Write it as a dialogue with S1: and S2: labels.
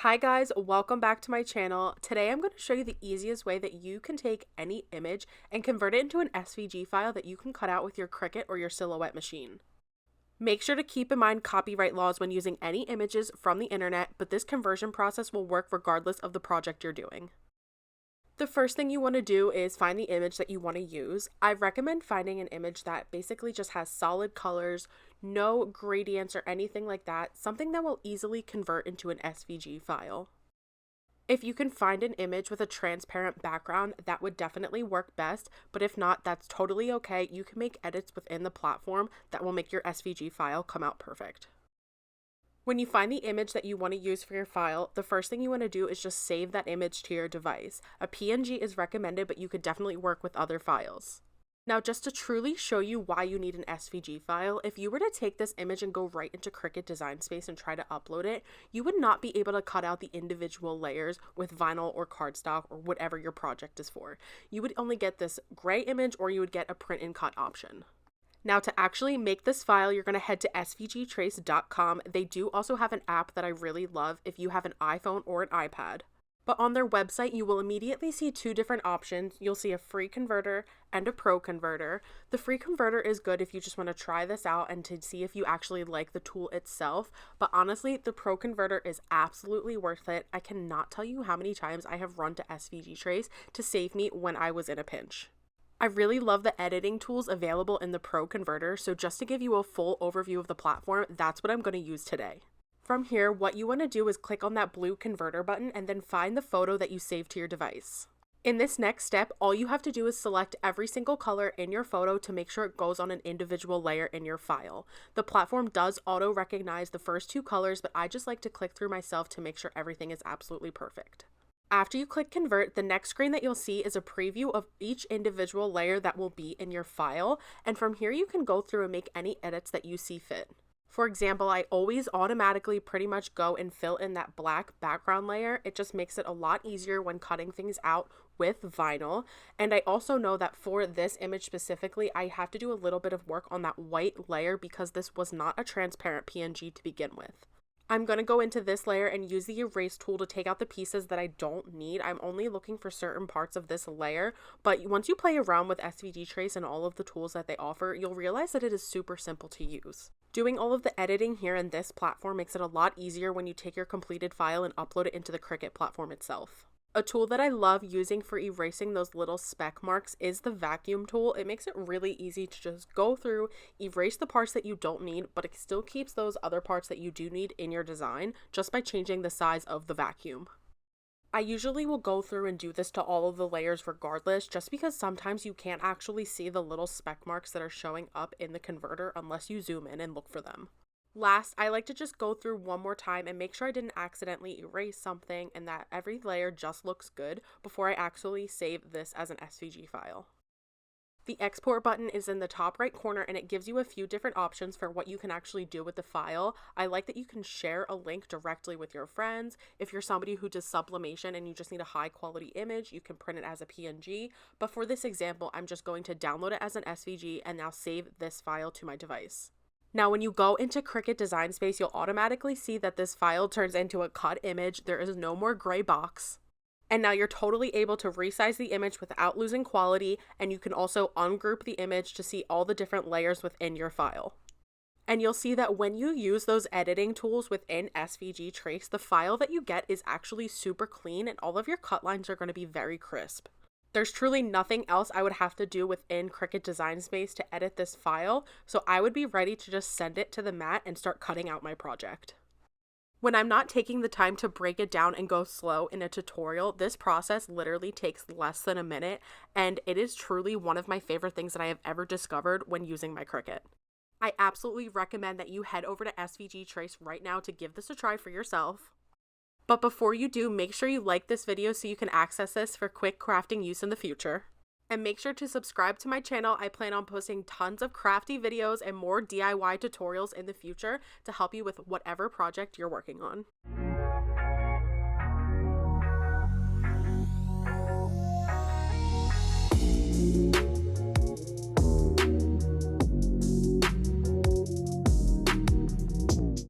S1: Hi guys, welcome back to my channel. Today I'm going to show you the easiest way that you can take any image and convert it into an SVG file that you can cut out with your Cricut or your Silhouette machine. Make sure to keep in mind copyright laws when using any images from the internet, but this conversion process will work regardless of the project you're doing. The first thing you want to do is find the image that you want to use. I recommend finding an image that basically just has solid colors, no gradients or anything like that, something that will easily convert into an SVG file. If you can find an image with a transparent background, that would definitely work best, but if not, that's totally okay. You can make edits within the platform that will make your SVG file come out perfect. When you find the image that you want to use for your file, the first thing you want to do is just save that image to your device. A PNG is recommended, but you could definitely work with other files. Now, just to truly show you why you need an SVG file, if you were to take this image and go right into Cricut Design Space and try to upload it, you would not be able to cut out the individual layers with vinyl or cardstock or whatever your project is for. You would only get this gray image, or you would get a print and cut option. Now, to actually make this file, you're going to head to SVGTrace.com. They do also have an app that I really love if you have an iPhone or an iPad. But on their website, you will immediately see two different options. You'll see a free converter and a pro converter. The free converter is good if you just want to try this out and to see if you actually like the tool itself. But honestly, the pro converter is absolutely worth it. I cannot tell you how many times I have run to SVGTrace to save me when I was in a pinch. I really love the editing tools available in the Pro Converter, so just to give you a full overview of the platform, that's what I'm going to use today. From here, what you want to do is click on that blue converter button and then find the photo that you saved to your device. In this next step, all you have to do is select every single color in your photo to make sure it goes on an individual layer in your file. The platform does auto-recognize the first two colors, but I just like to click through myself to make sure everything is absolutely perfect. After you click convert, the next screen that you'll see is a preview of each individual layer that will be in your file, and from here you can go through and make any edits that you see fit. For example, I always automatically pretty much go and fill in that black background layer. It just makes it a lot easier when cutting things out with vinyl. And I also know that for this image specifically, I have to do a little bit of work on that white layer because this was not a transparent PNG to begin with. I'm going to go into this layer and use the erase tool to take out the pieces that I don't need. I'm only looking for certain parts of this layer, but once you play around with SVGTrace and all of the tools that they offer, you'll realize that it is super simple to use. Doing all of the editing here in this platform makes it a lot easier when you take your completed file and upload it into the Cricut platform itself. A tool that I love using for erasing those little speck marks is the vacuum tool. It makes it really easy to just go through, erase the parts that you don't need, but it still keeps those other parts that you do need in your design just by changing the size of the vacuum. I usually will go through and do this to all of the layers regardless, just because sometimes you can't actually see the little speck marks that are showing up in the converter unless you zoom in and look for them. Last, I like to just go through one more time and make sure I didn't accidentally erase something and that every layer just looks good before I actually save this as an SVG file. The export button is in the top right corner and it gives you a few different options for what you can actually do with the file. I like that you can share a link directly with your friends. If you're somebody who does sublimation and you just need a high quality image, you can print it as a PNG. But for this example, I'm just going to download it as an SVG and now save this file to my device. Now, when you go into Cricut Design Space, you'll automatically see that this file turns into a cut image. There is no more gray box. And now you're totally able to resize the image without losing quality, and you can also ungroup the image to see all the different layers within your file. And you'll see that when you use those editing tools within SVGTrace, the file that you get is actually super clean and all of your cut lines are going to be very crisp. There's truly nothing else I would have to do within Cricut Design Space to edit this file, so I would be ready to just send it to the mat and start cutting out my project. When I'm not taking the time to break it down and go slow in a tutorial, this process literally takes less than a minute, and it is truly one of my favorite things that I have ever discovered when using my Cricut. I absolutely recommend that you head over to SVGTrace right now to give this a try for yourself. But before you do, make sure you like this video so you can access this for quick crafting use in the future. And make sure to subscribe to my channel. I plan on posting tons of crafty videos and more DIY tutorials in the future to help you with whatever project you're working on.